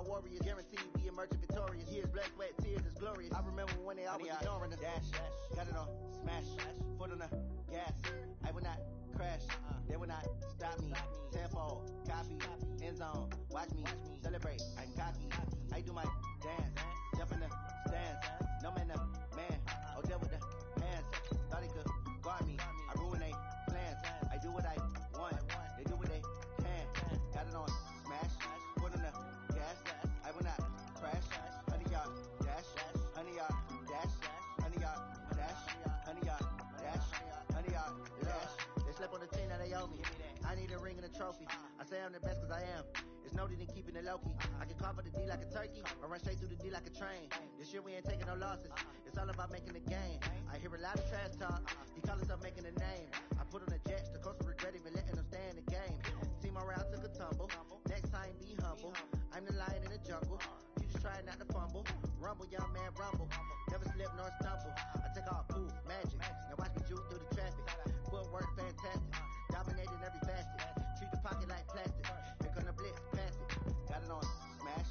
warriors, guaranteed we emerging victorious. Years, blood, sweat, tears is glorious. I remember when they always ignoring us. Dash, got it on, smash, foot on the gas. I will not crash, they will not stop me. Tenfold, copy, end zone, watch me celebrate. I'm cocky, I do my dance, jump in the stands. No man, man, oh deal with the hands. Thought he could guard me, I ruin they plans. I do what I want, they do what they can. Got it on, smash, foot on the gas. I will not crash, 100-yard dash, 100-yard dash, 100-yard dash, 100-yard dash, 100-yard dash. They slept on the team that they owe me. I need a ring and a trophy. I say I'm the best cause I am. It's noted in keeping it low-key. I can carve for the D like a turkey, or run straight through the D like a train. This year we ain't taking no losses. It's all about making the game. I hear a lot of trash talk. He call himself making a name. I put on the Jets. The coach will regret even letting them stay in the game. Team around took a tumble. Next time be humble. I'm the lion in the jungle. You just try not to fumble. Rumble, young man, rumble. Never slip nor stumble. I take off, poof, magic. Now watch me juke through the traffic. Footwork fantastic. Dominating every facet. Treat the pocket like plastic. Here come the blitz, pass it. Got it on, smash.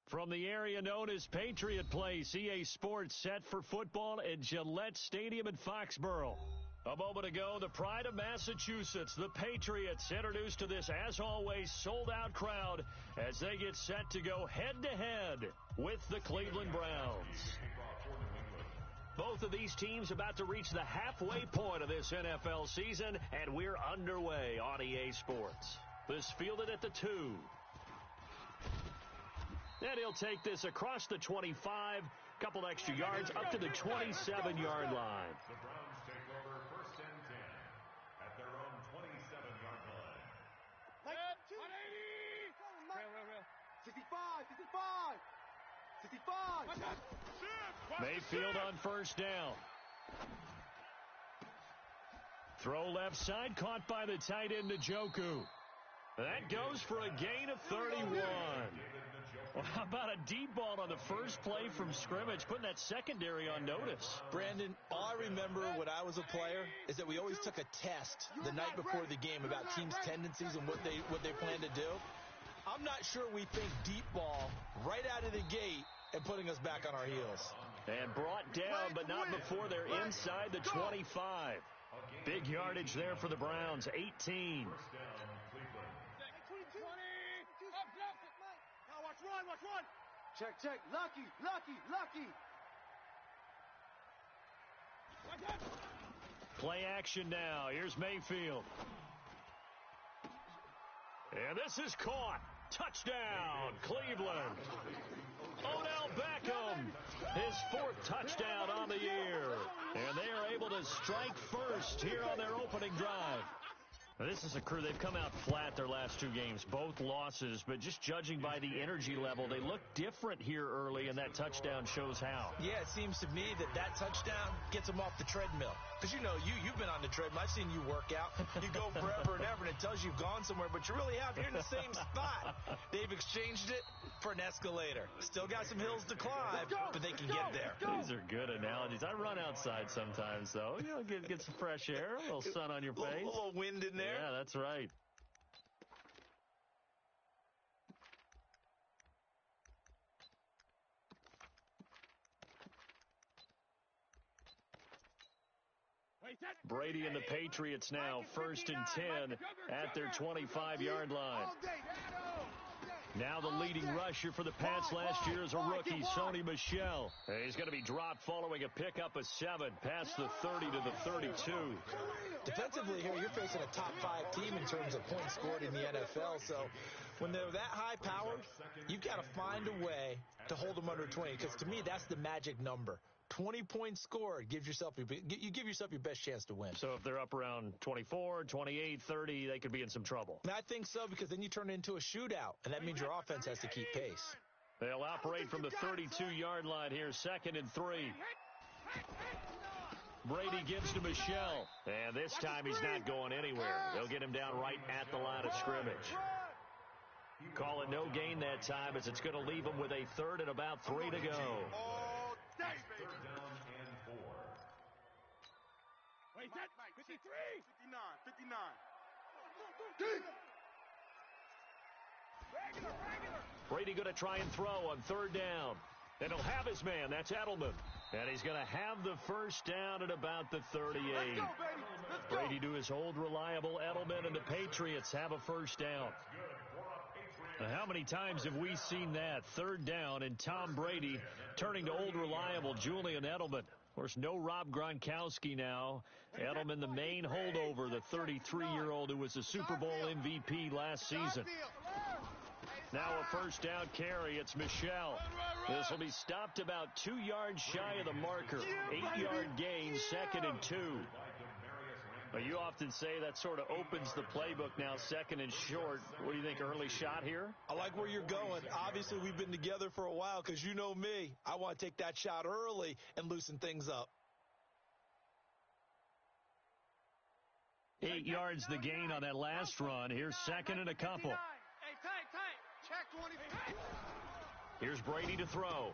From the area known as Patriot Place, EA Sports set for football at Gillette Stadium in Foxborough. A moment ago, the pride of Massachusetts, the Patriots, introduced to this, as always, sold-out crowd as they get set to go head-to-head with the Cleveland Browns. Both of these teams about to reach the halfway point of this NFL season, and we're underway on EA Sports. This fielded at the 2. And he'll take this across the 25, couple extra yards, up to the 27-yard line. The Browns take over 1st and 10 at their own 27-yard line. 65. Mayfield on 1st down. Throw left side, caught by the tight end, Njoku. That goes for a gain of 31. Well, how about a deep ball on the first play from scrimmage, putting that secondary on notice? Brandon, all I remember when I was a player is that we always took a test the night before the game about teams' tendencies and what they plan to do. I'm not sure we think deep ball right out of the gate and putting us back on our heels. And brought down, but not before they're inside the 25. Big yardage there for the Browns, 18. Watch run. Check. Lucky. Play action now. Here's Mayfield. And this is caught. Touchdown, Cleveland. Odell Beckham, his 4th touchdown on the year. And they are able to strike first here on their opening drive. This is a crew, they've come out flat their last 2 games, both losses, but just judging by the energy level, they look different here early, and that touchdown shows how. Yeah, it seems to me that touchdown gets them off the treadmill. Because, you've been on the treadmill. I've seen you work out. You go forever and ever, and it tells you you've gone somewhere, but you really have. You're in the same spot. They've exchanged it for an escalator. Still got some hills to climb, but they can get there. These are good analogies. I run outside sometimes, though. Get some fresh air, a little sun on your face. A little wind in there. Yeah, that's right. Brady and the Patriots now 1st and 10 at their 25-yard line. Now the leading rusher for the Pats last year is a rookie, Sony Michel. He's going to be dropped following a pickup of 7 past the 30 to the 32. Defensively here, you're facing a top 5 team in terms of points scored in the NFL. So when they're that high powered, you've got to find a way to hold them under 20. Because to me, that's the magic number. 20 points scored, you give yourself your best chance to win. So if they're up around 24, 28, 30, they could be in some trouble. And I think so, because then you turn it into a shootout, and that means your offense has to keep pace. They'll operate from the 32-yard line here, 2nd and 3. Brady gives to Michel, and this time he's not going anywhere. They'll get him down right at the line of scrimmage. Call it no gain that time, as it's going to leave him with a 3rd and about 3 to go. 3rd down and 4. Wait, 53. 59. Brady going to try and throw on third down. And he'll have his man. That's Edelman. And he's going to have the first down at about the 38. Let's go, baby. Let's go. Brady to his old reliable Edelman, and the Patriots have a first down. Now, how many times have we seen that? Third down, and Tom Brady turning to old reliable Julian Edelman. Of course, no Rob Gronkowski now. Edelman, the main holdover, the 33-year-old who was a Super Bowl MVP last season. Now a first down carry. It's Michel. This will be stopped about 2 yards shy of the marker. 8-yard gain, 2nd and 2. Well, you often say that sort of opens the playbook now, 2nd and short. What do you think, early shot here? I like where you're going. Obviously, we've been together for a while because you know me. I want to take that shot early and loosen things up. 8 yards the gain on that last run. Here's 2nd and a couple. Check 25. Here's Brady to throw.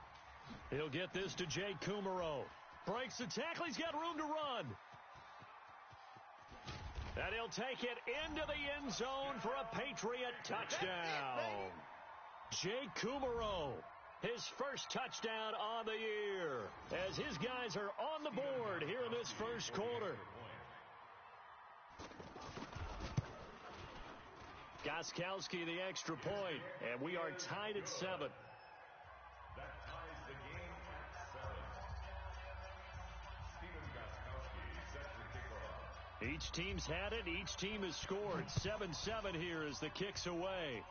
He'll get this to Jake Kumaro. Breaks the tackle. He's got room to run. And he'll take it into the end zone for a Patriot touchdown. Jake Kumaro, his first touchdown on the year, as his guys are on the board here in this first quarter. Gostkowski the extra point, and we are tied at 7. That ties the game at 7. Steven Gostkowski set to kick off. Each team's had it. Each team has scored. 7-7 here as the kick's away.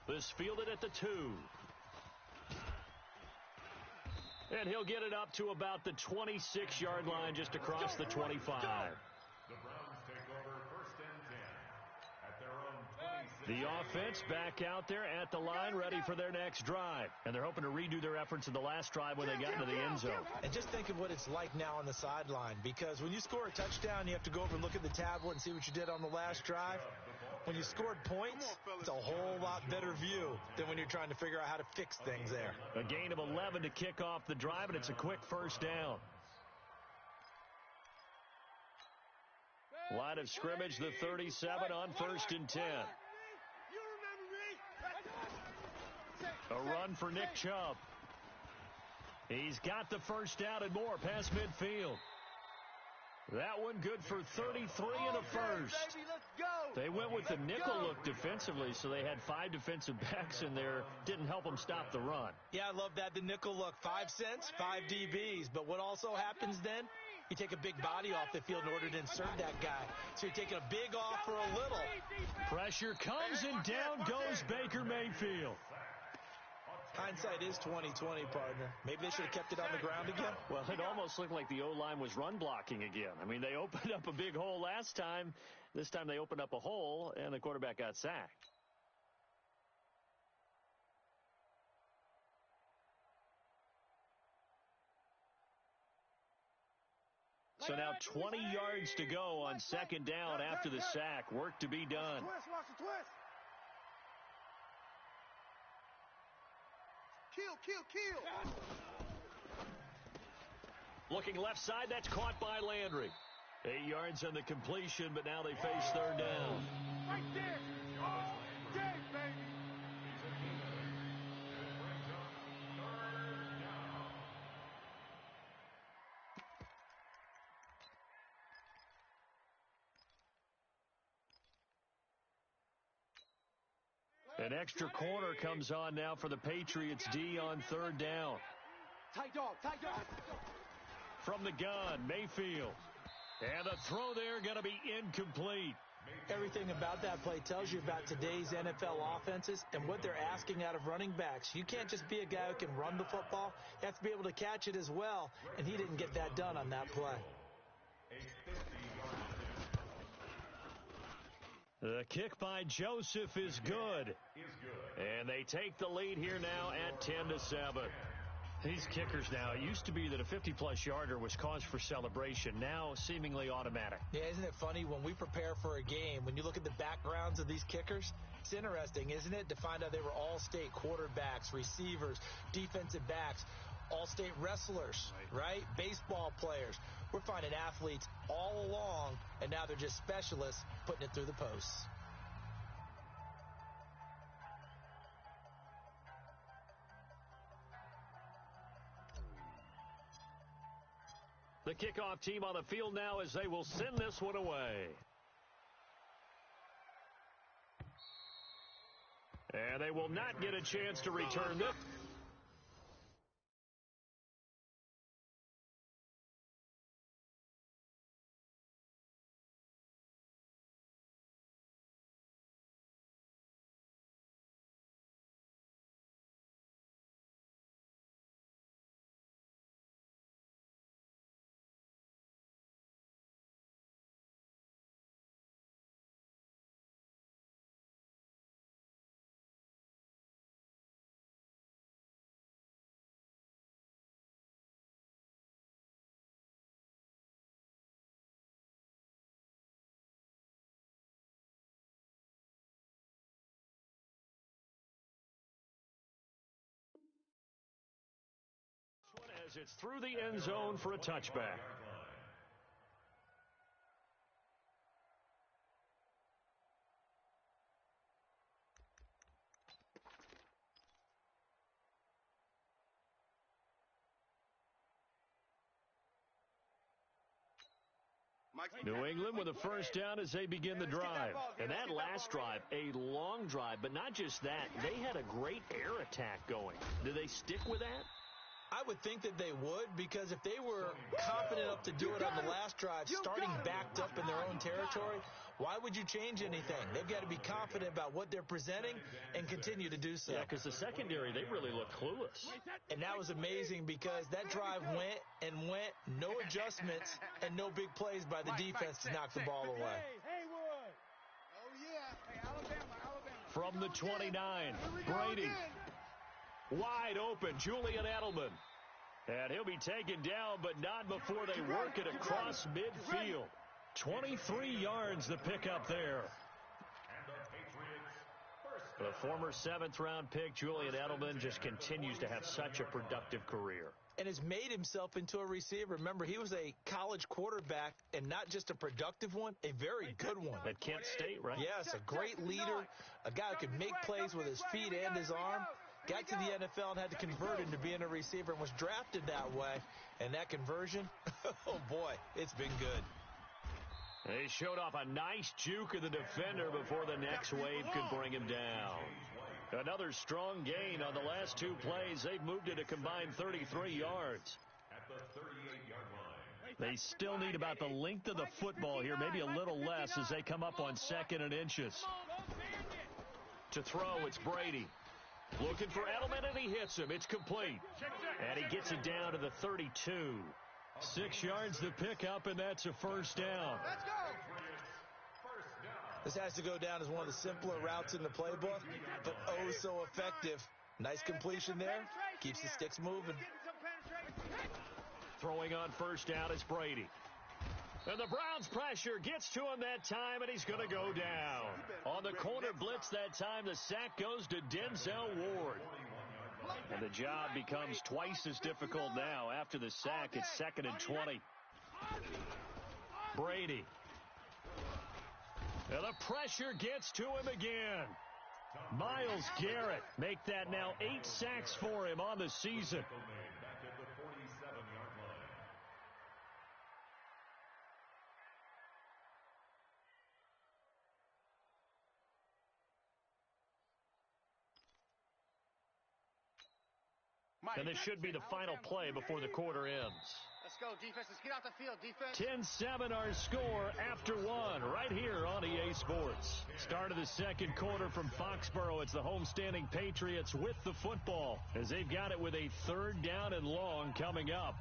This fielded at the 2. And he'll get it up to about the 26-yard line, just across the 25. The Browns take over 1st and 10 at their own 26. The offense back out there at the line, ready for their next drive. And they're hoping to redo their efforts in the last drive when they got into the end zone. And just think of what it's like now on the sideline, because when you score a touchdown, you have to go over and look at the tablet and see what you did on the last drive. When you scored points, it's a whole lot better view than when you're trying to figure out how to fix things there. A gain of 11 to kick off the drive, and it's a quick first down. Line of scrimmage, the 37 on 1st and 10. A run for Nick Chubb. He's got the first down and more past midfield. That one good for 33 and a first. They went with the nickel look defensively, so they had 5 defensive backs in there. Didn't help them stop the run. Yeah, I love that, the nickel look. 5 cents, 5 DBs. But what also happens then? You take a big body off the field in order to insert that guy. So you're taking a big off for a little. Pressure comes, and down goes Baker Mayfield. Hindsight is 20/20, partner. Maybe they should have kept it on the ground again. Well, it almost looked like the O-line was run blocking again. I mean, they opened up a big hole last time. This time they opened up a hole, and the quarterback got sacked. So now 20 yards to go on 2nd down after the sack. Work to be done. Watch the twist. Kill. Looking left side, that's caught by Landry. 8 yards on the completion, but now they face 3rd down. Right there. All day, baby. An extra corner comes on now for the Patriots D on 3rd down. Tight dog. From the gun, Mayfield. And the throw there going to be incomplete. Everything about that play tells you about today's NFL offenses and what they're asking out of running backs. You can't just be a guy who can run the football. You have to be able to catch it as well, and he didn't get that done on that play. The kick by Joseph is good. And they take the lead here now at 10-7. These kickers now, it used to be that a 50-plus yarder was cause for celebration. Now seemingly automatic. Yeah, isn't it funny when we prepare for a game, when you look at the backgrounds of these kickers, it's interesting, isn't it, to find out they were all-state quarterbacks, receivers, defensive backs, all-state wrestlers, right? Baseball players. We're finding athletes all along, and now they're just specialists putting it through the posts. The kickoff team on the field now as they will send this one away. And they will not get a chance to return this. As it's through the end zone for a touchback. New England with a first down as they begin the drive. And that last drive, a long drive, but not just that, they had a great air attack going. Do they stick with that? I would think that they would, because if they were confident enough to do it on the last drive, starting backed up in their own territory, why would you change anything? They've got to be confident about what they're presenting and continue to do so. Yeah, because the secondary, they really looked clueless. And that was amazing because that drive went and went, no adjustments, and no big plays by the defense to knock the ball away. From the 29, Brady. Wide open, Julian Edelman. And he'll be taken down, but not before they work it across midfield. 23 yards the pickup there. The former 7th-round pick, Julian Edelman, just continues to have such a productive career. And has made himself into a receiver. Remember, he was a college quarterback, and not just a productive one, a very good one. At Kent State, right? Yes, a great leader, a guy who could make plays with his feet and his arm. Got to the NFL and had to convert into being a receiver and was drafted that way. And that conversion, oh boy, it's been good. They showed off a nice juke of the defender before the next wave could bring him down. Another strong gain on the last 2 plays. They've moved it a combined 33 yards. At the 38-yard line. They still need about the length of the football here, maybe a little less as they come up on 2nd and inches. To throw, it's Brady. Looking for Edelman, and he hits him. It's complete. And he gets it down to the 32. 6 yards to pick up, and that's a first down. Let's go. This has to go down as one of the simpler routes in the playbook, but oh so effective. Nice completion there. Keeps the sticks moving. Throwing on first down is Brady. And the Browns' pressure gets to him that time, and he's going to go down. On the corner blitz that time, the sack goes to Denzel Ward. And the job becomes twice as difficult now. After the sack, it's 2nd and 20. Brady. And the pressure gets to him again. Myles Garrett make that now 8 sacks for him on the season. Back at the 47-yard line. And this should be the final play before the quarter ends. Let's go, defense. Let's get off the field, defense. 10-7 our score after 1 right here on EA Sports. Start of the second quarter from Foxborough. It's the homestanding Patriots with the football as they've got it with a 3rd down and long coming up.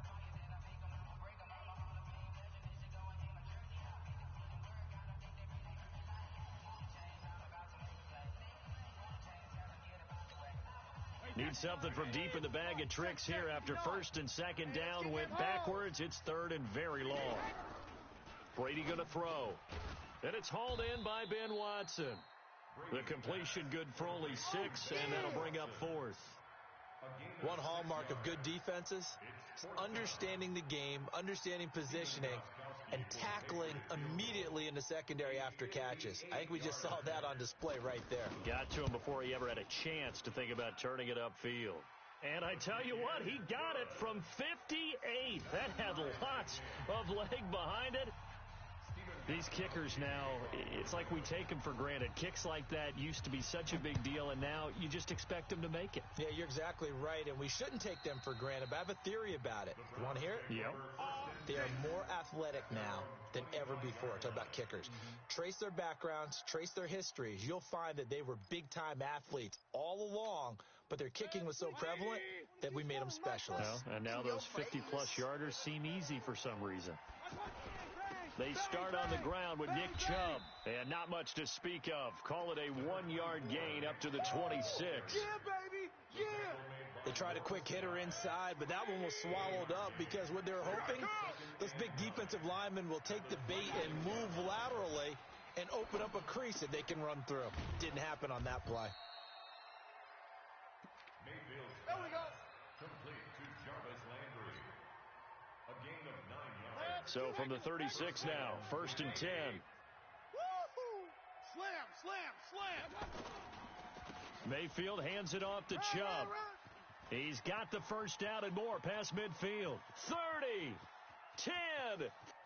Need something from deep in the bag of tricks here after 1st and 2nd down went backwards. It's 3rd and very long. Brady going to throw. And it's hauled in by Ben Watson. The completion good for only 6, and that'll bring up 4th. One hallmark of good defenses is understanding the game, understanding positioning, and tackling immediately in the secondary after catches. I think we just saw that on display right there. Got to him before he ever had a chance to think about turning it upfield. And I tell you what, he got it from 58. That had lots of leg behind it. These kickers now, it's like we take them for granted. Kicks like that used to be such a big deal, and now you just expect them to make it. Yeah, you're exactly right, and we shouldn't take them for granted, but I have a theory about it. You want to hear it? Yep. They are more athletic now than ever before. Talk about kickers. Trace their backgrounds, trace their histories. You'll find that they were big-time athletes all along, but their kicking was so prevalent that we made them specialists. Well, and now those 50-plus yarders seem easy for some reason. They start on the ground with Nick Chubb, and not much to speak of. Call it a 1-yard gain up to the 26. Yeah, baby, yeah. They tried a quick hitter inside, but that one was swallowed up because what they're hoping, those big defensive linemen will take the bait and move laterally and open up a crease that they can run through. Didn't happen on that play. There we go. Complete to Jarvis Landry. A gain of 9 yards. So from the 36 now, 1st and 10. Woo-hoo! Slam, slam, slam. Mayfield hands it off to Chubb. He's got the first down and more past midfield. 30, 10,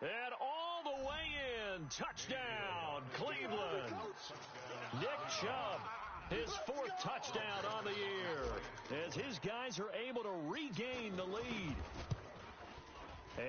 and all the way in. Touchdown, Cleveland. Nick Chubb, his 4th touchdown on the year, as his guys are able to regain the lead.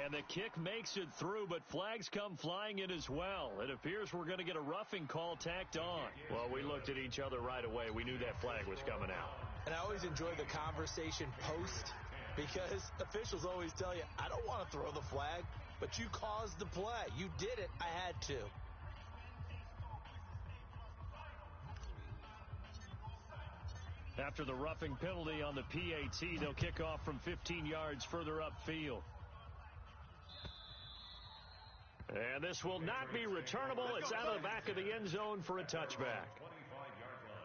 And the kick makes it through, but flags come flying in as well. It appears we're going to get a roughing call tacked on. Well, we looked at each other right away. We knew that flag was coming out. And I always enjoy the conversation post because officials always tell you, I don't want to throw the flag, but you caused the play. You did it. I had to. After the roughing penalty on the PAT, they'll kick off from 15 yards further upfield. And this will not be returnable. It's out of the back of the end zone for a touchback. 25-yard line.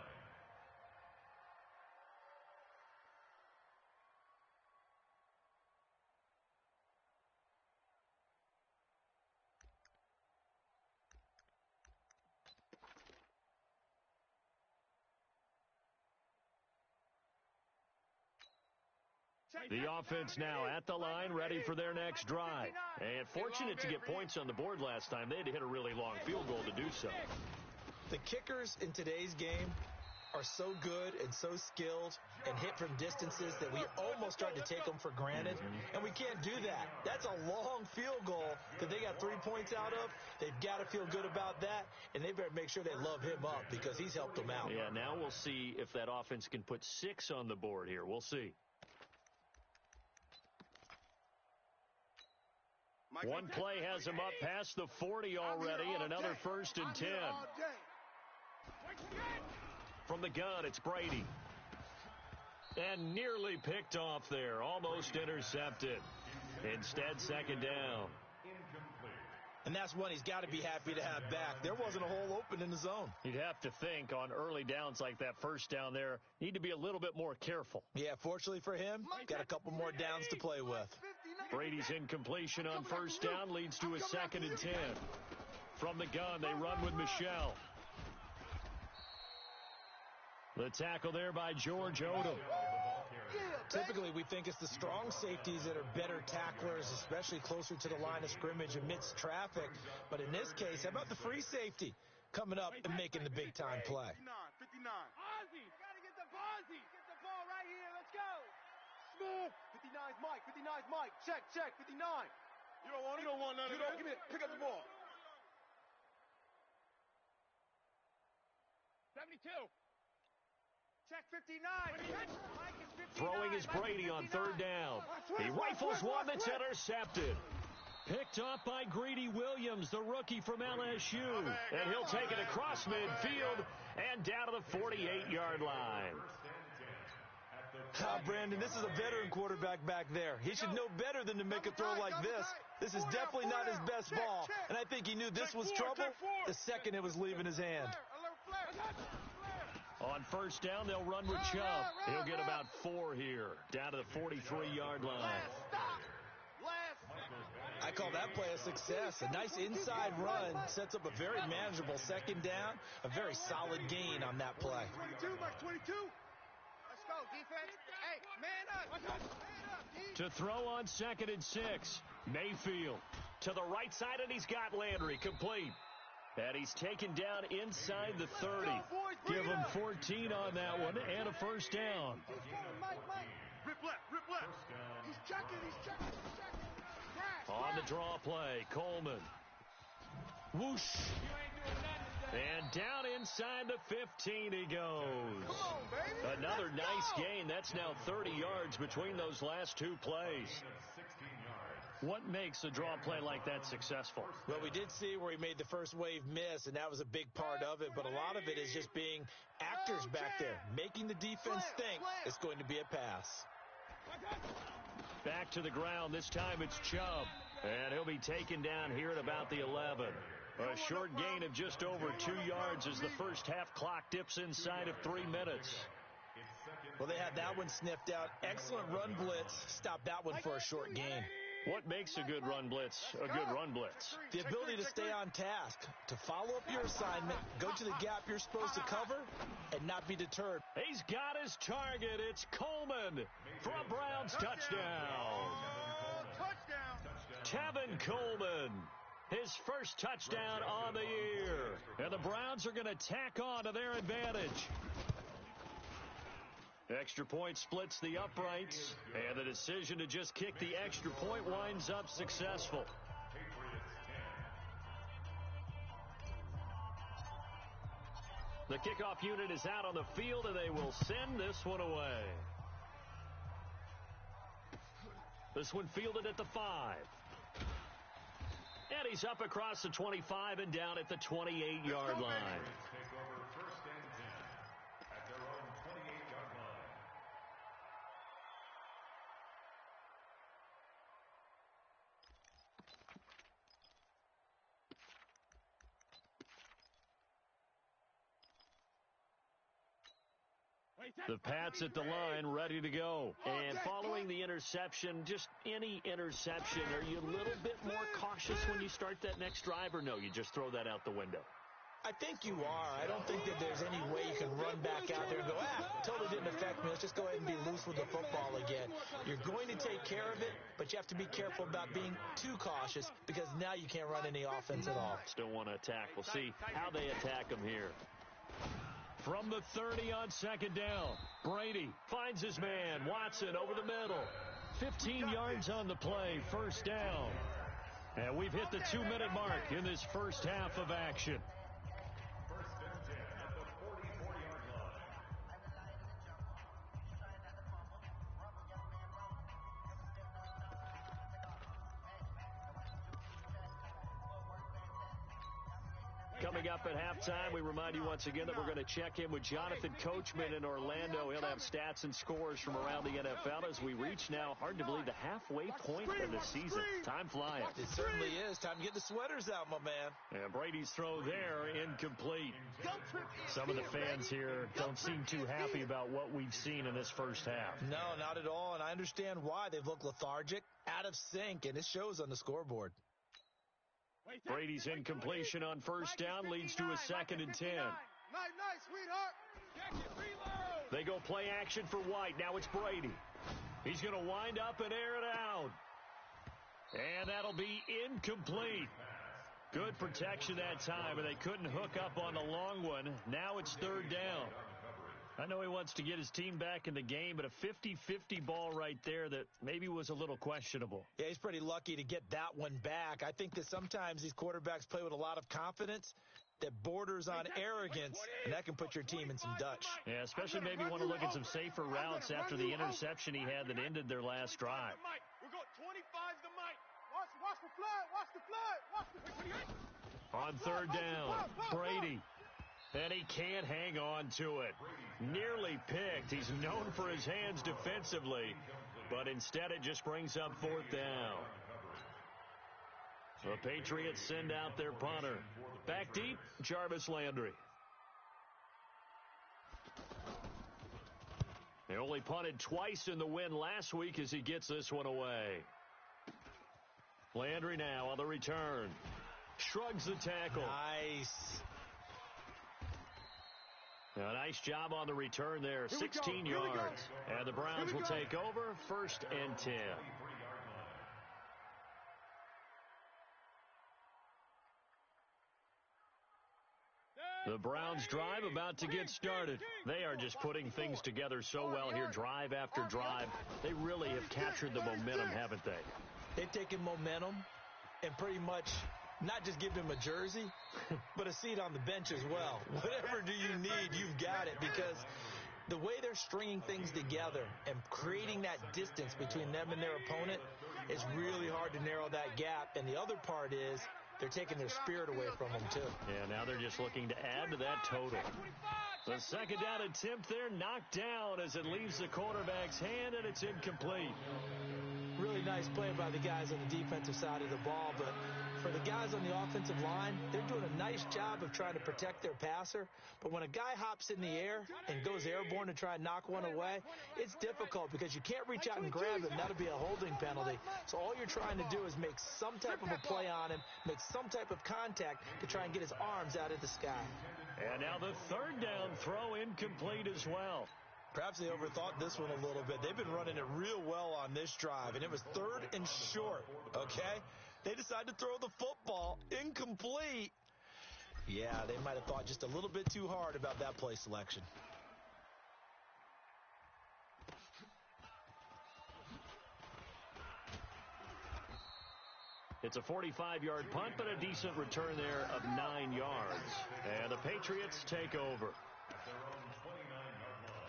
The offense now at the line, ready for their next drive. And fortunate to get points on the board last time. They had to hit a really long field goal to do so. The kickers in today's game are so good and so skilled and hit from distances that we almost start to take them for granted, and we can't do that. That's a long field goal that they got 3 points out of. They've got to feel good about that, and they better make sure they love him up because he's helped them out. Yeah, now we'll see if that offense can put 6 on the board here. We'll see. One play has him up past the 40 already, and another 1st and 10. From the gun, it's Brady. And nearly picked off there, almost intercepted. Instead, 2nd down. And that's one he's got to be happy to have back. There wasn't a hole open in the zone. You'd have to think on early downs like that 1st down there, need to be a little bit more careful. Yeah, fortunately for him, got a couple more downs to play with. Brady's incompletion on 1st down leads to a 2nd and 10. From the gun, they run with Michel. The tackle there by George Odom. Typically, we think it's the strong safeties that are better tacklers, especially closer to the line of scrimmage amidst traffic. But in this case, how about the free safety coming up and making the big-time play? 59. Ozzy, gotta get the Ozzy. Get the ball right here. Let's go. Smooth. 59's Mike. 59's Mike. Check. 59. You don't want none of that. Give me it. Pick up the ball. 72. Check 59. Mike is 59. Throwing is Brady on 3rd down. He rifles one that's intercepted. Picked up by Greedy Williams, the rookie from LSU. And he'll take it across midfield and down to the 48-yard line. Brandon, this is a veteran quarterback back there. He should know better than to make a throw like this. This is definitely not his best ball. And I think he knew this was trouble the second it was leaving his hand. On 1st down, they'll run with Chubb. He'll get about 4 here, down to the 43-yard line. I call that play a success. A nice inside run sets up a very manageable 2nd down, a very solid gain on that play. 22, Mike, 22. Let's go. defense. Hey, man up. Man up, D. To throw on 2nd and 6. Mayfield to the right side, and he's got Landry complete. And he's taken down inside the 30. Give him 14 on that one and a first down. Rip left. He's checking. On the draw play, Coleman. Whoosh. And down inside the 15 he goes. Come on, baby. Another nice gain. That's now 30 yards between those last two plays. What makes a draw play like that successful? Well, we did see where he made the first wave miss, and that was a big part of it. But a lot of it is just being actors back there, making the defense think it's going to be a pass. Back to the ground. This time it's Chubb. And he'll be taken down here at about the 11. A short gain of just over 2 yards as the first half clock dips inside of 3 minutes. Well, they had that one sniffed out. Excellent run blitz. Stop that one for a short gain. What makes a good run blitz a good run blitz? The ability to stay on task, to follow up your assignment, go to the gap you're supposed to cover, and not be deterred. He's got his target. It's Coleman for a Browns touchdown. Tevin Coleman, his first touchdown on the year. And the Browns are going to tack on to their advantage. Extra point splits the uprights, and the decision to just kick the extra point winds up successful. The kickoff unit is out on the field, and they will send this one away. This one fielded at the 5. And he's up across the 25 and down at the 28-yard line. Take over 1st and 10 at their own 28-yard line. The Pats at the line, ready to go. And following the interception, just any interception, are you a little bit more cautious when you start that next drive, or no, you just throw that out the window? I think you are. I don't think that there's any way you can run back out there and go, totally didn't affect me. Let's just go ahead and be loose with the football again. You're going to take care of it, but you have to be careful about being too cautious because now you can't run any offense at all. Still want to attack. We'll see how they attack them here. From the 30 on 2nd down, Brady finds his man, Watson, over the middle. 15 yards on the play, first down. And we've hit the 2-minute mark in this first half of action. 1st and 10 at the 44-yard line. Coming up at halftime, we remind you once again that we're going to check in with Jonathan Coachman in Orlando. He'll have stats and scores from around the NFL as we reach now, hard to believe, the halfway point of the season. Time flying. It certainly is. Time to get the sweaters out, my man. And Brady's throw there, incomplete. Some of the fans here don't seem too happy about what we've seen in this first half. No, not at all, and I understand why. They've looked lethargic, out of sync, and it shows on the scoreboard. Brady's incompletion on first down leads to a 2nd and 10. Nice, sweetheart. They go play action for White. Now it's Brady. He's going to wind up and air it out. And that'll be incomplete. Good protection that time, and they couldn't hook up on the long one. Now it's 3rd down. I know he wants to get his team back in the game, but a 50-50 ball right there that maybe was a little questionable. Yeah, he's pretty lucky to get that one back. I think that sometimes these quarterbacks play with a lot of confidence that borders on arrogance, and that can put your team in some Dutch. Yeah, especially maybe want to look at some safer routes after the interception he had that ended their last drive. We're going 25 to Mike. Watch the flood. On 3rd down, Brady. And he can't hang on to it. Nearly picked. He's known for his hands defensively, but instead it just brings up 4th down. The Patriots send out their punter. Back deep, Jarvis Landry. They only punted twice in the win last week as he gets this one away. Landry now on the return. Shrugs the tackle. Nice. A nice job on the return there, 16 yards. And the Browns will take over, 1st and 10. The Browns drive about to get started. They are just putting things together so well here, drive after drive. They really have captured the momentum, haven't they? They've taken momentum and pretty much not just give him a jersey, but a seat on the bench as well. Whatever do you need, you've got it, because the way they're stringing things together and creating that distance between them and their opponent is really hard to narrow that gap. And the other part is they're taking their spirit away from them, too. Yeah, now they're just looking to add to that total. The second down attempt there knocked down as it leaves the quarterback's hand, and it's incomplete. Really nice play by the guys on the defensive side of the ball, but for the guys on the offensive line, they're doing a nice job of trying to protect their passer. But when a guy hops in the air and goes airborne to try and knock one away, it's difficult because you can't reach out and grab him. That'll be a holding penalty. So all you're trying to do is make some type of a play on him, make some type of contact to try and get his arms out of the sky. And now the third down throw incomplete as well. Perhaps they overthought this one a little bit. They've been running it real well on this drive, and it was 3rd and short, okay? They decided to throw the football incomplete. Yeah, they might have thought just a little bit too hard about that play selection. It's a 45-yard punt, but a decent return there of 9 yards. And the Patriots take over. At their own 29-yard line.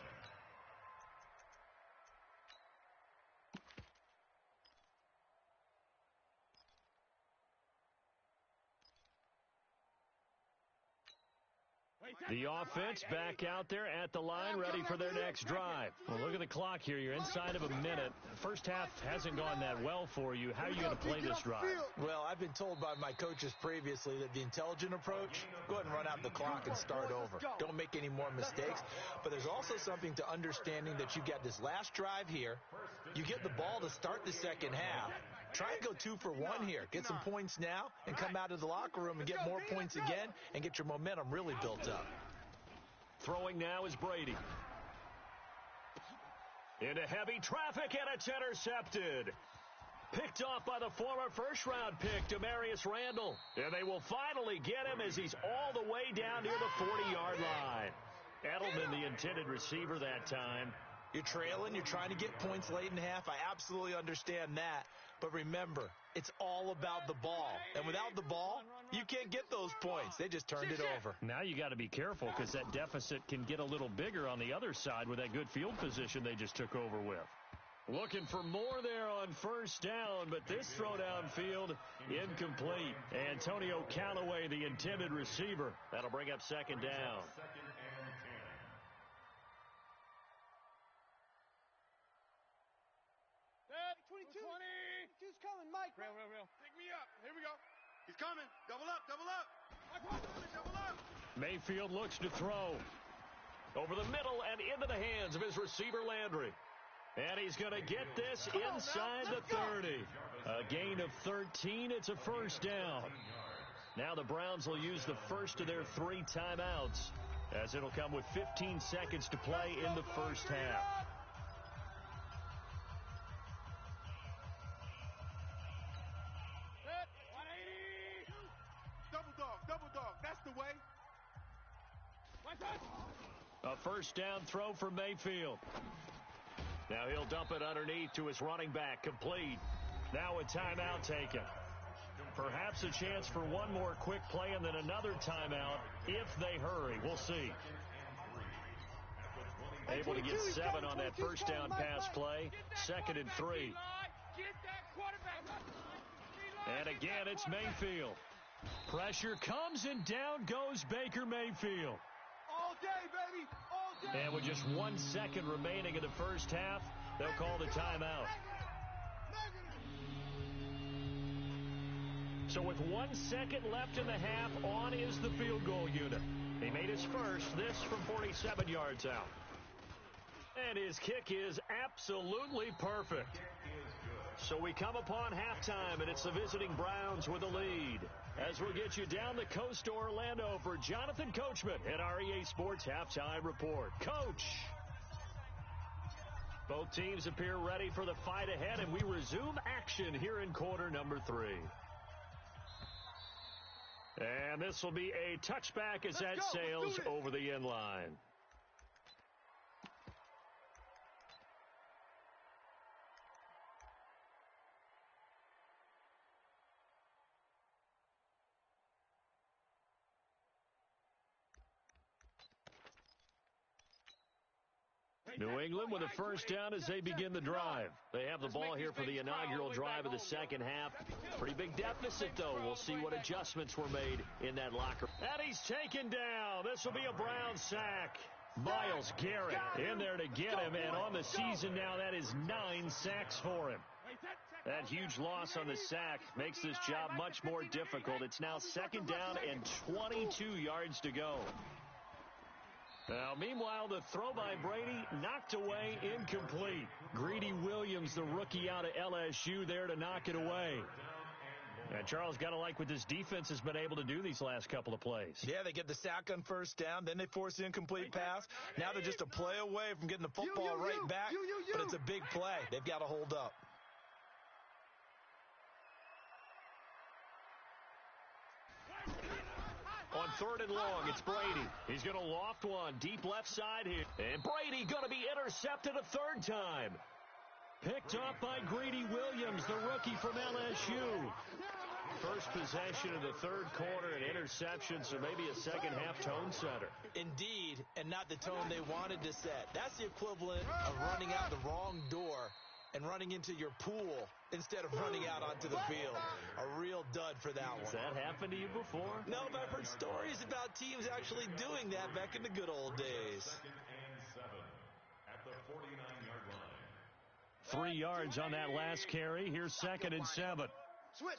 The offense back out there at the line, ready for their next drive. Well, look at the clock here. You're inside of a minute. The first half hasn't gone that well for you. How are you going to play this drive? Well, I've been told by my coaches previously that the intelligent approach, go ahead and run out the clock and start over. Don't make any more mistakes. But there's also something to understanding that you've got this last drive here. You get the ball to start the second half. Try and go 2 for 1 here. Get some points now and come out of the locker room and get more points again and get your momentum really built up. Throwing now is Brady. Into heavy traffic, and it's intercepted. Picked off by the former first-round pick, Demarius Randall. And they will finally get him as he's all the way down near the 40-yard line. Edelman, the intended receiver that time. You're trailing. You're trying to get points late in half. I absolutely understand that. But remember, it's all about the ball. And without the ball, you can't get those points. They just turned it over. Now you got to be careful because that deficit can get a little bigger on the other side with that good field position they just took over with. Looking for more there on first down, but this throw downfield incomplete. Antonio Callaway, the intended receiver. That'll bring up second down. 2nd and 10. Who's coming, Mike? Real. Pick me up. Here we go. He's coming. Double up. Double up. Mayfield looks to throw. Over the middle and into the hands of his receiver, Landry. And he's going to get this inside the 30. A gain of 13. It's a first down. Now the Browns will use the first of their 3 timeouts, as it'll come with 15 seconds to play in the first half. Double dog. That's the way. A first down throw for Mayfield. Now he'll dump it underneath to his running back, complete. Now a timeout taken. Perhaps a chance for one more quick play and then another timeout if they hurry. We'll see. Able to get 7 on that first down pass play. 2nd and 3. And again, it's Mayfield. Pressure comes and down goes Baker Mayfield. All day, baby. All day. And with just 1 second remaining in the first half, they'll call the timeout. So with 1 second left in the half, on is the field goal unit. He made his first, this from 47 yards out. And his kick is absolutely perfect. So we come upon halftime, and it's the visiting Browns with a lead. as we'll get you down the coast to Orlando for Jonathan Coachman at our EA Sports Halftime Report. Coach! Both teams appear ready for the fight ahead, and we resume action here in quarter number 3. And this will be a touchback as that sails over the end line. New England with a first down as they begin the drive. They have the ball here for the inaugural drive of the second half. Pretty big deficit, though. We'll see what adjustments were made in that locker. And he's taken down. This will be a Brown sack. Myles Garrett in there to get him, and on the season now, that is 9 sacks for him. That huge loss on the sack makes this job much more difficult. It's now second down and 22 yards to go. Now, meanwhile, the throw by Brady knocked away, incomplete. Greedy Williams, the rookie out of LSU, there to knock it away. And Charles, got to like what this defense has been able to do these last couple of plays. Yeah, they get the sack on first down, then they force the incomplete pass. Now they're just a play away from getting the football right back, but it's a big play. They've got to hold up. On 3rd and long, it's Brady. He's going to loft one deep left side here. And Brady going to be intercepted a 3rd time. Picked up by Greedy Williams, the rookie from LSU. First possession of the 3rd quarter, an interception, so maybe a second half tone setter. Indeed, and not the tone they wanted to set. That's the equivalent of running out the wrong door and running into your pool instead of running out onto the field. A real dud for that one. Has that happened to you before? No, but I've heard stories about teams actually doing that back in the good old days. 2nd and 7 at the 49-yard line. 3 yards on that last carry. Here's 2nd and 7. Switch.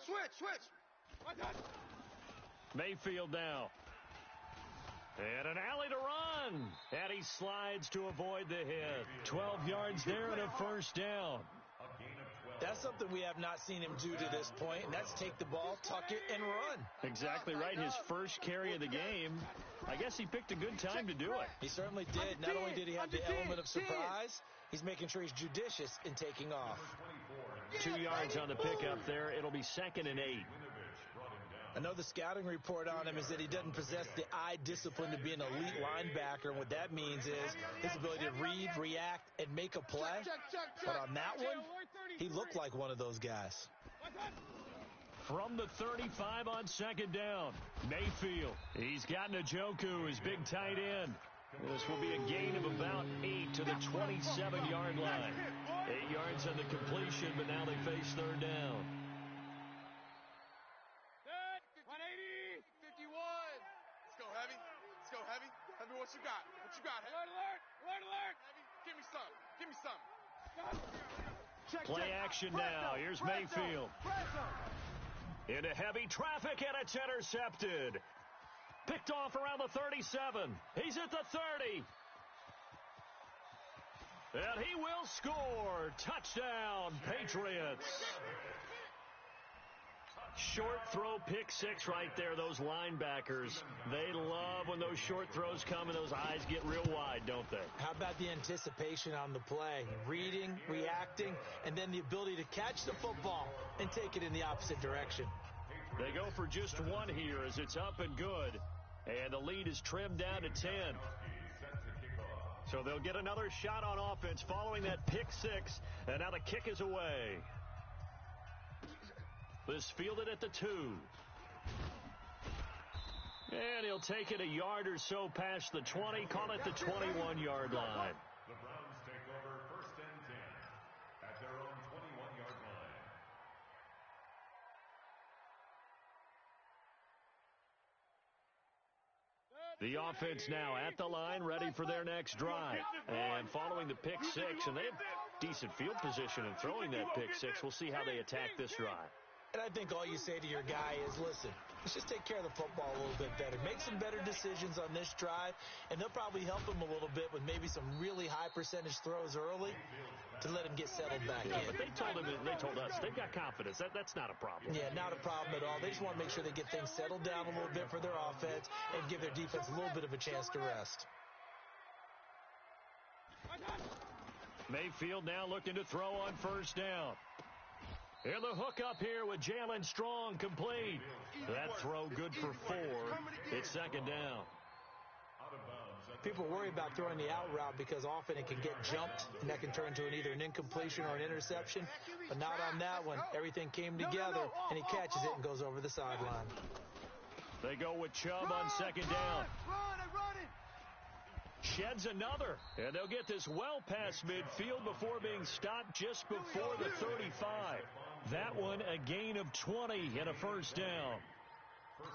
Mayfield now. And an alley to run. And he slides to avoid the hit. 12 yards there and a first down. That's something we have not seen him do to this point, and that's take the ball, tuck it, and run. Exactly right. His first carry of the game. I guess he picked a good time to do it. He certainly did. Not only did he have the element of surprise, he's making sure he's judicious in taking off. 2 yards on the pickup there. It'll be 2nd and 8. I know the scouting report on him is that he doesn't possess the eye discipline to be an elite linebacker. And what that means is his ability to read, react, and make a play. But on that one, he looked like one of those guys. From the 35 on 2nd down, Mayfield. He's got Njoku, his big tight end. This will be a gain of about 8 to the 27-yard line. 8 yards on the completion, but now they face 3rd down. 180, 51. Let's go, heavy. Heavy, what you got? Alert. Give me some. Play action now. Here's Mayfield. Into heavy traffic, and it's intercepted. Picked off around the 37. He's at the 30. And he will score. Touchdown, Patriots. Short throw, pick 6 right there. Those linebackers, they love when those short throws come and those eyes get real wide, don't they? How about the anticipation on the play? Reading, reacting, and then the ability to catch the football and take it in the opposite direction. They go for just one here as it's up and good. And the lead is trimmed down to 10. So they'll get another shot on offense following that pick 6. And now the kick is away. This fielded at the 2. And he'll take it a yard or so past the 20. Call it the 21-yard line. The Browns take over 1st and 10 at their own 21-yard line. The offense now at the line, ready for their next drive. And following the pick 6, and they have decent field position in throwing that pick 6. We'll see how they attack this drive. And I think all you say to your guy is, listen, let's just take care of the football a little bit better. Make some better decisions on this drive, and they'll probably help him a little bit with maybe some really high percentage throws early to let him get settled back in. But they told us they've got confidence. That's not a problem. Yeah, not a problem at all. They just want to make sure they get things settled down a little bit for their offense and give their defense a little bit of a chance to rest. Mayfield now looking to throw on first down. And the hook up here with Jalen Strong, complete. That throw good for 4. It's second down. People worry about throwing the out route because often it can get jumped, and that can turn into either an incompletion or an interception. But not on that one. Everything came together, and he catches it and goes over the sideline. They go with Chubb on second down. Sheds another, and they'll get this well past midfield before being stopped just before the 35. That one a gain of 20 and a first down.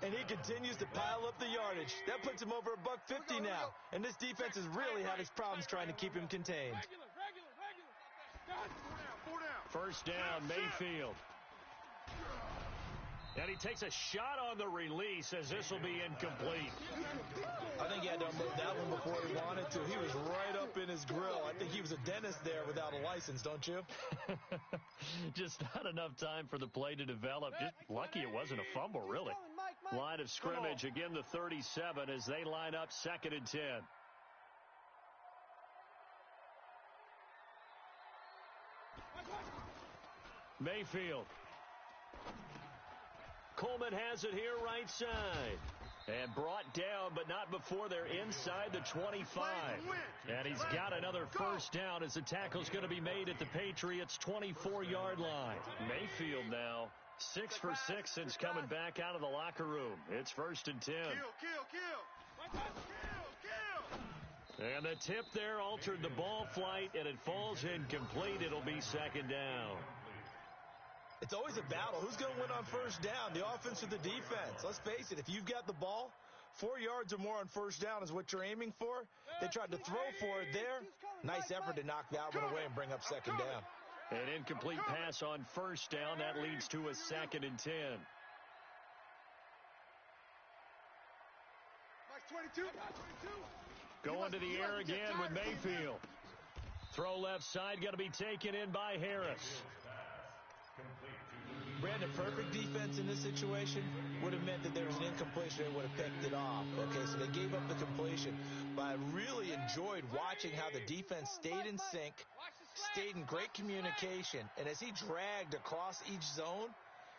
And he continues to pile up the yardage. That puts him over $150 now. And this defense has really had its problems trying to keep him contained. First down, Mayfield. And he takes a shot on the release as this will be incomplete. I think he had to unload that one before he wanted to. He was right up in his grill. I think he was a dentist there without a license, don't you? Just not enough time for the play to develop. Just lucky it wasn't a fumble, really. Line of scrimmage, again the 37 as they line up 2nd and 10. Mayfield. Coleman has it here right side. And brought down, but not before they're inside the 25. And he's got another first down as the tackle's going to be made at the Patriots' 24-yard line. Mayfield now 6 for 6 since coming back out of the locker room. It's 1st and 10. And the tip there altered the ball flight, and it falls incomplete. It'll be 2nd down. It's always a battle. Who's going to win on first down, the offense or the defense? Let's face it, if you've got the ball, 4 yards or more on first down is what you're aiming for. They tried to throw for it there. Nice effort to knock that one away and bring up 2nd down. An incomplete pass on first down. That leads to a 2nd and 10. Going to the air again with Mayfield. Throw left side, going to be taken in by Harris. Brandon, perfect defense in this situation would have meant that there was an incompletion. They would have picked it off. Okay, so they gave up the completion. But I really enjoyed watching how the defense stayed in sync, stayed in great communication. And as he dragged across each zone,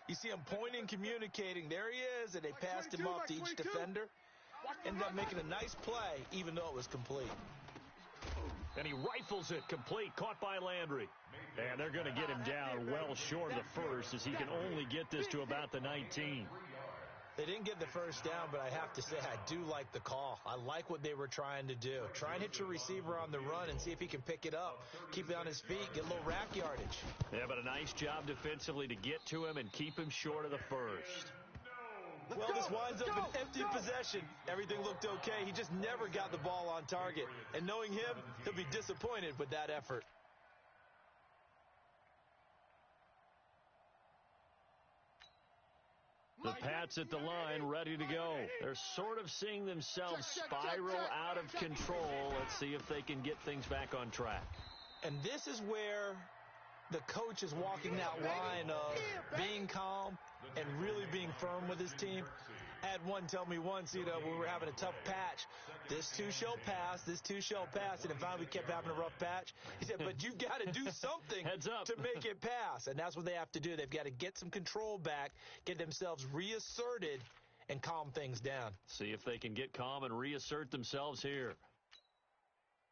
you see him pointing, communicating. There he is, and they passed him off to each defender. Ended up making a nice play, even though it was complete. And he rifles it complete, caught by Landry. And they're going to get him down well short of the first as he can only get this to about the 19. They didn't get the first down, but I have to say I do like the call. I like what they were trying to do. Try and hit your receiver on the run and see if he can pick it up, keep it on his feet, get a little rack yardage. Yeah, but a nice job defensively to get to him and keep him short of the first. Well, this winds up an empty possession. Everything looked okay. He just never got the ball on target. And knowing him, he'll be disappointed with that effort. The Pats at the line, ready to go. They're sort of seeing themselves spiral out of control. Let's see if they can get things back on track. And this is where the coach is walking that line of being calm and really being firm with his team. I had one tell me once, when we were having a tough patch, this too shall pass, this too shall pass, and then finally we kept having a rough patch. He said, but you've got to do something Heads up. to make it pass, and that's what they have to do. They've got to get some control back, get themselves reasserted, and calm things down. See if they can get calm and reassert themselves here.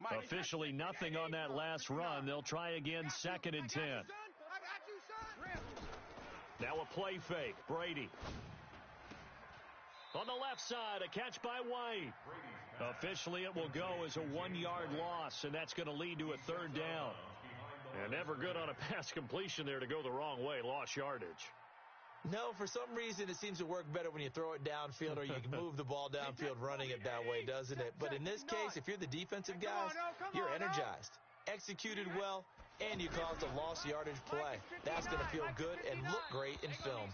Officially nothing on that last run. They'll try again, 2nd and 10. Now a play fake. Brady. On the left side, a catch by White. Officially, it will go as a 1-yard loss, and that's going to lead to a 3rd down. And never good on a pass completion there to go the wrong way. Lost yardage. No, for some reason, it seems to work better when you throw it downfield or you can move the ball downfield running it that way, doesn't it? But in this case, if you're the defensive guys, you're energized, executed well, and you caused a lost yardage play. That's going to feel good and look great in film.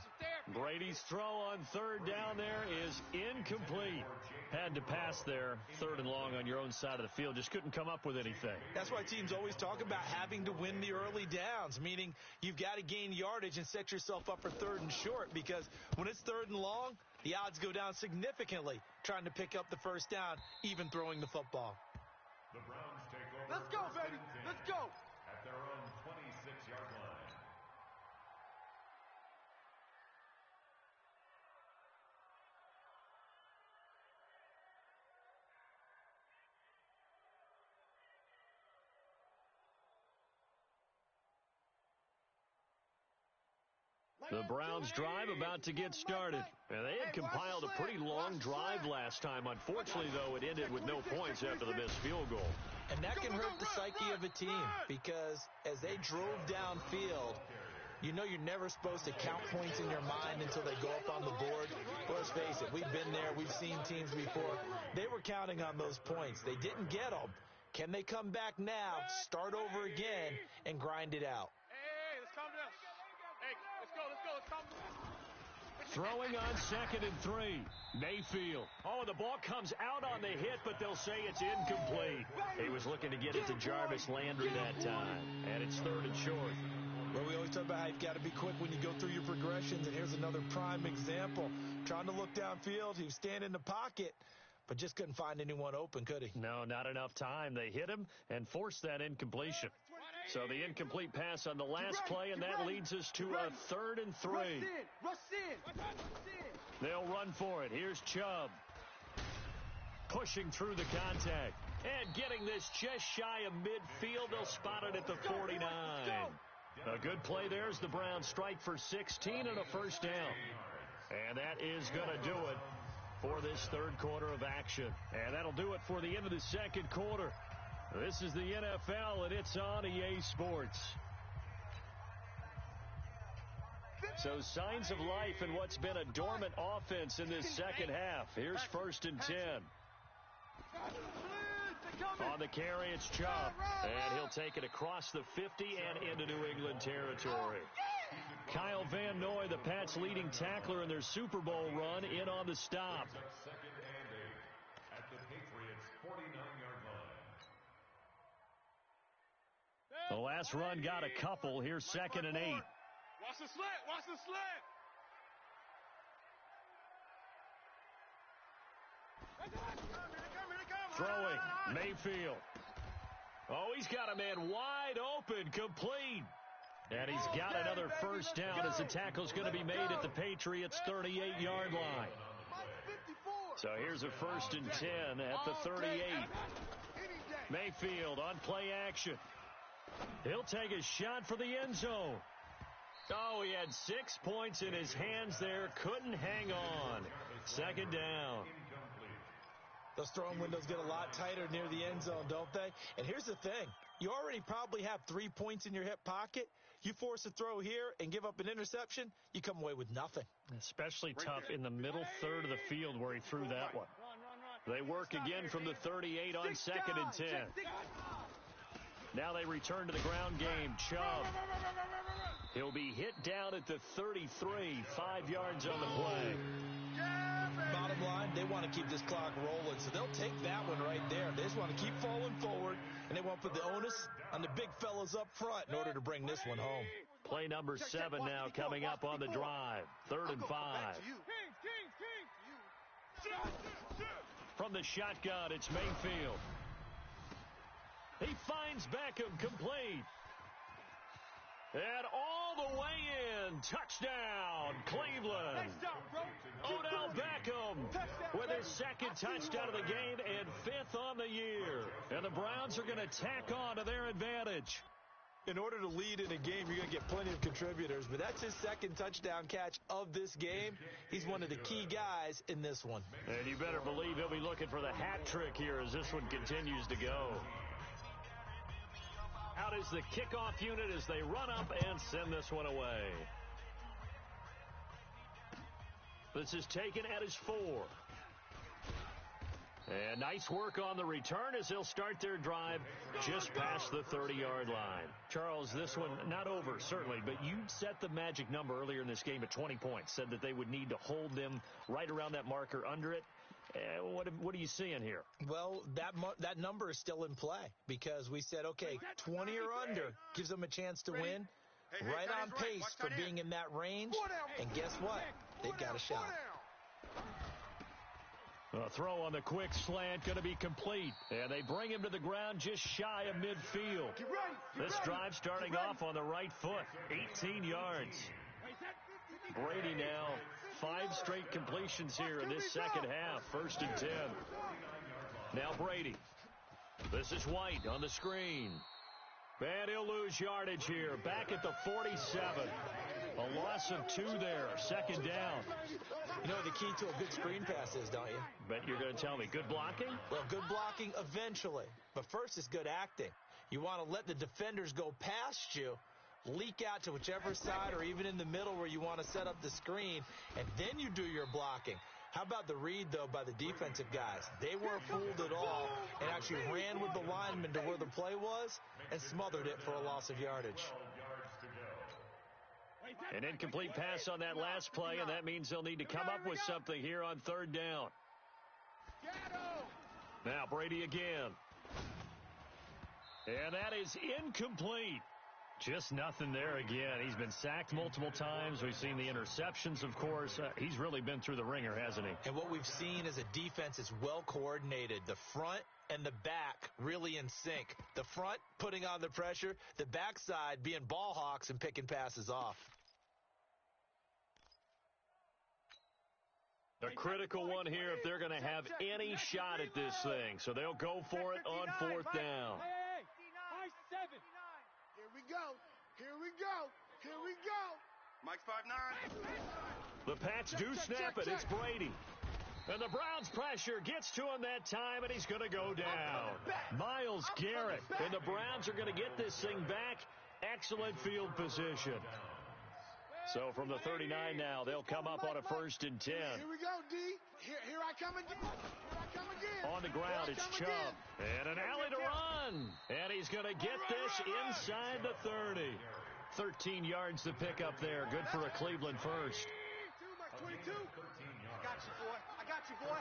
Brady's throw on third down there is incomplete. Had to pass there, third and long on your own side of the field. Just couldn't come up with anything. That's why teams always talk about having to win the early downs, meaning you've got to gain yardage and set yourself up for third and short, because when it's third and long, the odds go down significantly trying to pick up the first down, even throwing the football. The Browns take over. Let's go, baby. Let's go. At their own 26-yard line. The Browns drive about to get started. And they had compiled a pretty long drive last time. Unfortunately, though, it ended with no points after the missed field goal. And that can hurt the psyche of a team, because as they drove downfield, you know you're never supposed to count points in your mind until they go up on the board. Let's face it, we've been there. We've seen teams before. They were counting on those points. They didn't get them. Can they come back now, start over again, and grind it out? Hey, let's calm down. Hey, let's go, let's calm down. Throwing on 2nd and 3. Mayfield. Oh, the ball comes out on the hit, but they'll say it's incomplete. He was looking to get it to Jarvis Landry that time, and it's 3rd and short. Well, we always talk about how you've got to be quick when you go through your progressions, and here's another prime example. Trying to look downfield, he was standing in the pocket, but just couldn't find anyone open, could he? No, not enough time. They hit him and forced that incompletion. So the incomplete pass on the last play, and that leads us to a 3rd and 3. Rush in. They'll run for it. Here's Chubb. Pushing through the contact. And getting this just shy of midfield. They'll spot it at the 49. A good play there as the Browns strike for 16 and a first down. And that is going to do it for this third quarter of action. And that'll do it for the end of the second quarter. This is the NFL, and it's on EA Sports. So signs of life in what's been a dormant offense in this second half. Here's 1st and 10. On the carry, it's Chubb. And he'll take it across the 50 and into New England territory. Kyle Van Noy, the Pats' leading tackler in their Super Bowl run, in on the stop. 2nd and 8 at the Patriots' 49-yard line. The last run got a couple. Here's 2nd and 8. Watch the slant. Watch the slant. Throwing, Mayfield. Oh, he's got a man wide open, complete. And he's got another first down as the tackle's going to be made at the Patriots' 38-yard line. So here's a 1st and 10 at the 38. Mayfield on play action. He'll take a shot for the end zone. Oh, he had 6 points in his hands there. Couldn't hang on. 2nd down. Those throwing windows get a lot tighter near the end zone, don't they? And here's the thing. You already probably have 3 points in your hip pocket. You force a throw here and give up an interception, you come away with nothing. Especially tough in the middle third of the field where he threw that one. They work again from the 38 on 2nd and 10. Now they return to the ground game. Chubb. He'll be hit down at the 33, 5 yards on the play. Bottom line, they want to keep this clock rolling, so they'll take that one right there. They just want to keep falling forward, and they want to put the onus on the big fellas up front in order to bring this one home. Play number 7 now coming up on the drive. 3rd and 5. From the shotgun, it's Mayfield. He finds Beckham, complete. And all the way in. Touchdown, Cleveland. Odell Beckham with his 2nd touchdown of the game and 5th on the year. And the Browns are going to tack on to their advantage. In order to lead in a game, you're going to get plenty of contributors, but that's his 2nd touchdown catch of this game. He's one of the key guys in this one. And you better believe he'll be looking for the hat trick here as this one continues to go. Out is the kickoff unit as they run up and send this one away. This is taken at his 4. And nice work on the return as they'll start their drive just past the 30-yard line. Charles, this one not over, certainly, but you set the magic number earlier in this game at 20 points, said that they would need to hold them right around that marker under it. What are you seeing here? Well, that number is still in play because we said, okay, 20 or under gives them a chance to win. Right on pace for being in that range. And guess what? They've got a shot. A throw on the quick slant going to be complete. And they bring him to the ground just shy of midfield. This drive starting off on the right foot. 18 yards. Brady now 5 straight completions here in this second half. 1st and 10. Now Brady. This is White on the screen. And he'll lose yardage here. Back at the 47. A loss of 2 there. 2nd down. You know what the key to a good screen pass is, don't you? Bet you're going to tell me. Good blocking? Well, good blocking eventually. But first is good acting. You want to let the defenders go past you, leak out to whichever side or even in the middle where you want to set up the screen, and then you do your blocking. How about the read, though, by the defensive guys? They weren't fooled at all and actually ran with the lineman to where the play was and smothered it for a loss of yardage. An incomplete pass on that last play, and that means they'll need to come up with something here on 3rd down. Now Brady again. And that is incomplete. Just nothing there again. He's been sacked multiple times. We've seen the interceptions, of course. He's really been through the ringer, hasn't he? And what we've seen is a defense is well coordinated. The front and the back really in sync. The front putting on the pressure, the backside being ball hawks and picking passes off. A critical one here if they're going to have any shot at this thing. So they'll go for it on 4th down. Hey, 5-7. Here we go. Here we go. Here we go. Mike's 5'9". The Pats do snap it. It's Brady. And the Browns' pressure gets to him that time, and he's going to go down. Myles Garrett. And the Browns are going to get this thing back. Excellent field position. So from the 39 now, they'll come up on a 1st and 10. Here we go, D. Here I come again. Here I come again. On the ground, it's Chubb. And an alley to run. And he's going to get this inside the 30. 13 yards to pick up there. Good for a Cleveland first. 22. I got you, boy. I got you, boy.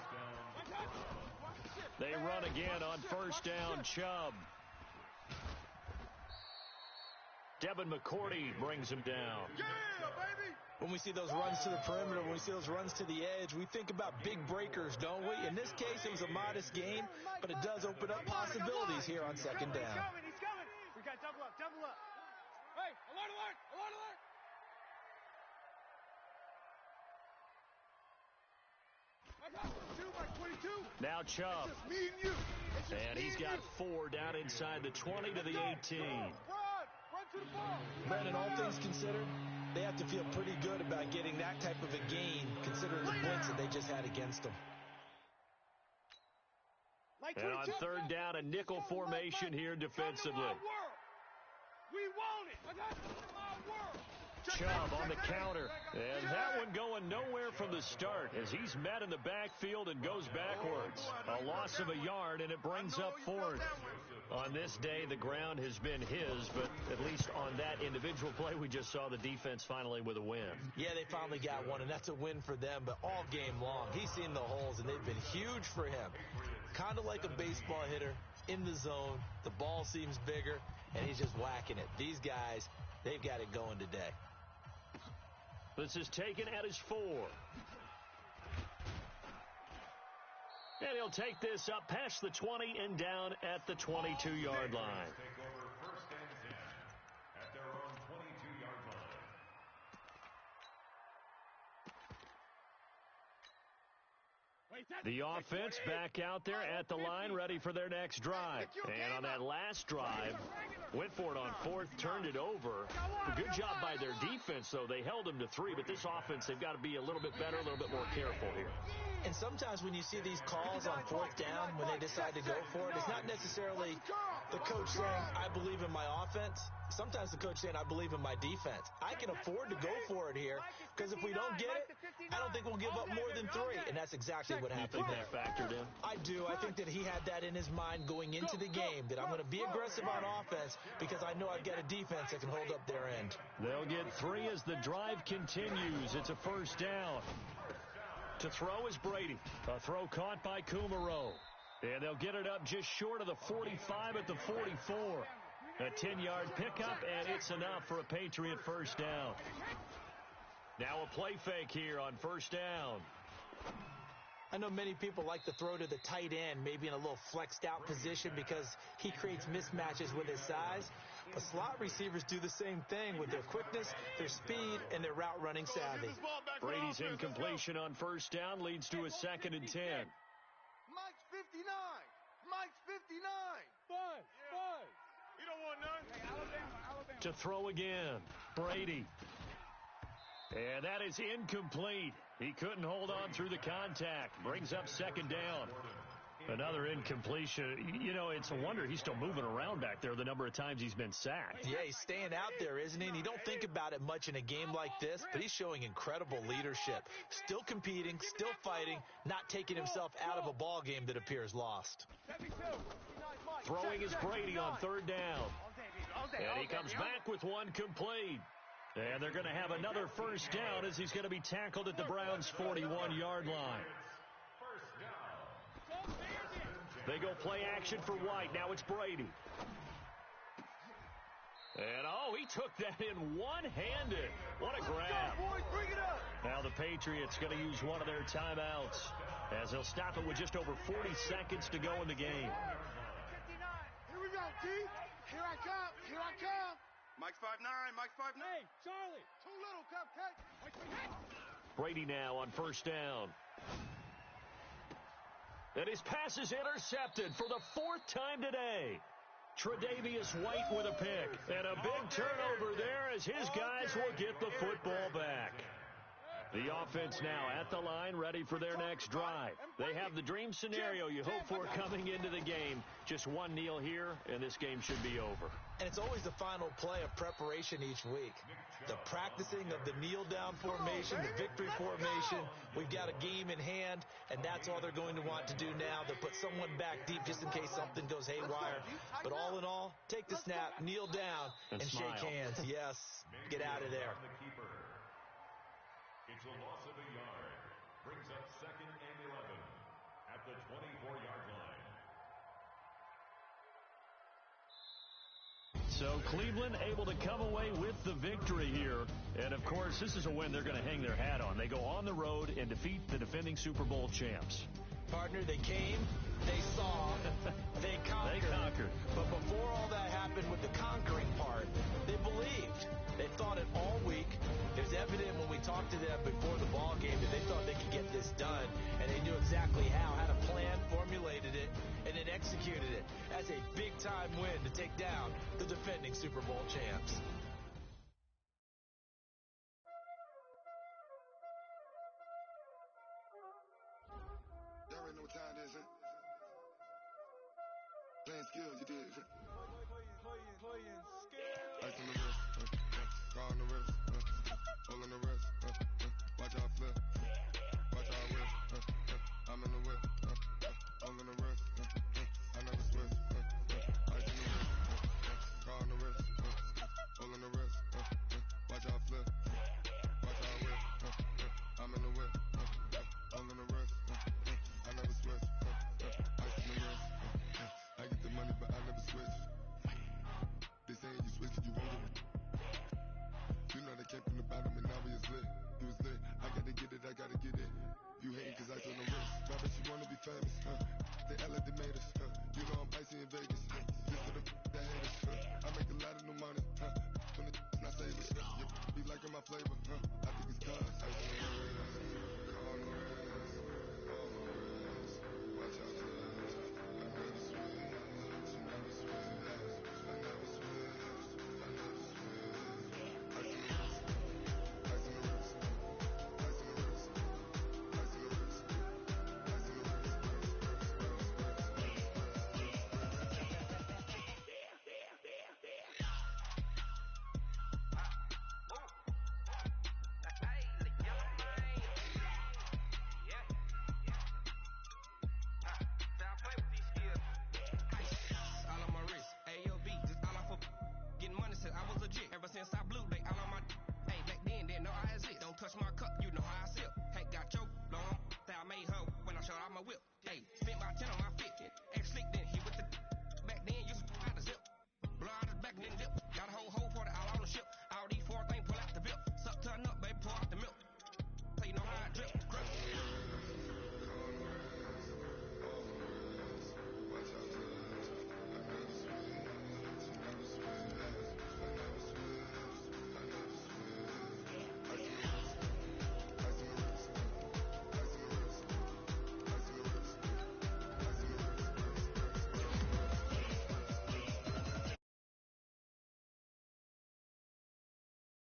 They run again on 1st down, Chubb. Devin McCourty brings him down. Yeah, baby! When we see those runs to the perimeter, when we see those runs to the edge, we think about big breakers, don't we? In this case, it was a modest gain, but it does open up possibilities here on 2nd down. He's coming. We got double up, double up. Hey, alert, alert, alert, alert! I got 2 by 22. Now Chubb. It's just me and you. And he's got 4 down inside the 20 to the 18. Brandon, all things considered, they have to feel pretty good about getting that type of a gain, considering the points that they just had against them. And on 3rd down, a nickel formation here defensively. We want it. My world. Chubb on the counter. And that one going nowhere from the start as he's met in the backfield and goes backwards. A loss of a yard, and it brings up 4th. On this day, the ground has been his, but at least on that individual play, we just saw the defense finally with a win. Yeah, they finally got one, and that's a win for them, but all game long, he's seen the holes, and they've been huge for him. Kind of like a baseball hitter in the zone. The ball seems bigger, and he's just whacking it. These guys, they've got it going today. This is taken at his 4. And he'll take this up past the 20 and down at the 22-yard line. Take over 1st and 10 at their own 22-yard line. The offense back out there at the line, ready for their next drive. And on that last drive, went for it on 4th, turned it over. Good job by their defense, though. They held them to 3, but this offense, they've got to be a little bit better, a little bit more careful here. And sometimes when you see these calls on 4th down, when they decide to go for it, it's not necessarily The coach saying, I believe in my offense. Sometimes the coach saying, I believe in my defense. I can afford to go for it here because if we don't get it, I don't think we'll give up more than 3. And that's exactly what happened. You think that factored in? I do. I think that he had that in his mind going into the game, that I'm going to be aggressive on offense because I know I've got a defense that can hold up their end. They'll get 3 as the drive continues. It's a first down. To throw is Brady. A throw caught by Kumaro. And they'll get it up just short of the 45 at the 44. A 10-yard pickup, and it's enough for a Patriot first down. Now a play fake here on first down. I know many people like to throw to the tight end, maybe in a little flexed out position because he creates mismatches with his size. But slot receivers do the same thing with their quickness, their speed, and their route running savvy. Brady's incompletion on first down leads to a 2nd and 10. Mike's 59. Mike's 59. Buzz. You don't want none. Hey, Alabama. To throw again, Brady. And that is incomplete. He couldn't hold on through the contact. Brings up 2nd down. Another incompletion. You know, it's a wonder he's still moving around back there the number of times he's been sacked. Yeah, he's staying out there, isn't he? And you don't think about it much in a game like this, but he's showing incredible leadership. Still competing, still fighting, not taking himself out of a ball game that appears lost. Throwing is Brady on 3rd down. And he comes back with one complete. And they're going to have another first down as he's going to be tackled at the Browns' 41-yard line. They go play action for White. Now it's Brady. And, he took that in one-handed. What a grab. Now the Patriots going to use one of their timeouts as they'll stop it with just over 40 seconds to go in the game. Here we go, D. Here I come. Mike's 5'9", Mike's 5'9". Hey, Charlie. Too little, cupcake. Brady now on first down. And his pass is intercepted for the 4th time today. Tre'Davious White with a pick. And a big turnover there as his guys will get the football back. The offense now at the line, ready for their next drive. They have the dream scenario you hope for coming into the game. Just one kneel here, and this game should be over. And it's always the final play of preparation each week. The practicing of the kneel-down formation, the victory formation. We've got a game in hand, and that's all they're going to want to do now. They'll put someone back deep just in case something goes haywire. But all in all, take the snap, kneel down, and shake hands. Yes, get out of there. It's a loss of a yard. Brings up 2nd and 11 at the 24-yard line. So Cleveland able to come away with the victory here. And, of course, this is a win they're going to hang their hat on. They go on the road and defeat the defending Super Bowl champs. Partner, they came, they saw, they conquered. But before all that happened with the conquering part, they believed. They thought it all week. It was evident when we talked to them before the ball game that they thought they could get this done, and they knew exactly how, had a plan, formulated it, and then executed it. That's a big-time win to take down the defending Super Bowl champs. Y'all already know what time it is, huh? Playing skills, you did. Playing skills. Ice on the wrist, car on the wrist, hole in the wrist, watch out flip, watch out whip, I'm in the whip, hole in the wrist, I never switch, ice in the wrist, car on the wrist, hole in the wrist, watch out flip, watch out whip, I'm in the whip, hole in the wrist, I never switch, ice in the wrist, I get the money but I never switch. They saying you switch, you won't get it. You know they came from the bottom and now we is lit. You was lit, I gotta get it, I gotta get it. You hating cause I told them wrist. Now but you wanna be famous, They act like they made us, You know I'm icy in Vegas, Just for the that hate us, I make a lot of new money, When the not saving, You be liking my flavor, I think it's cause I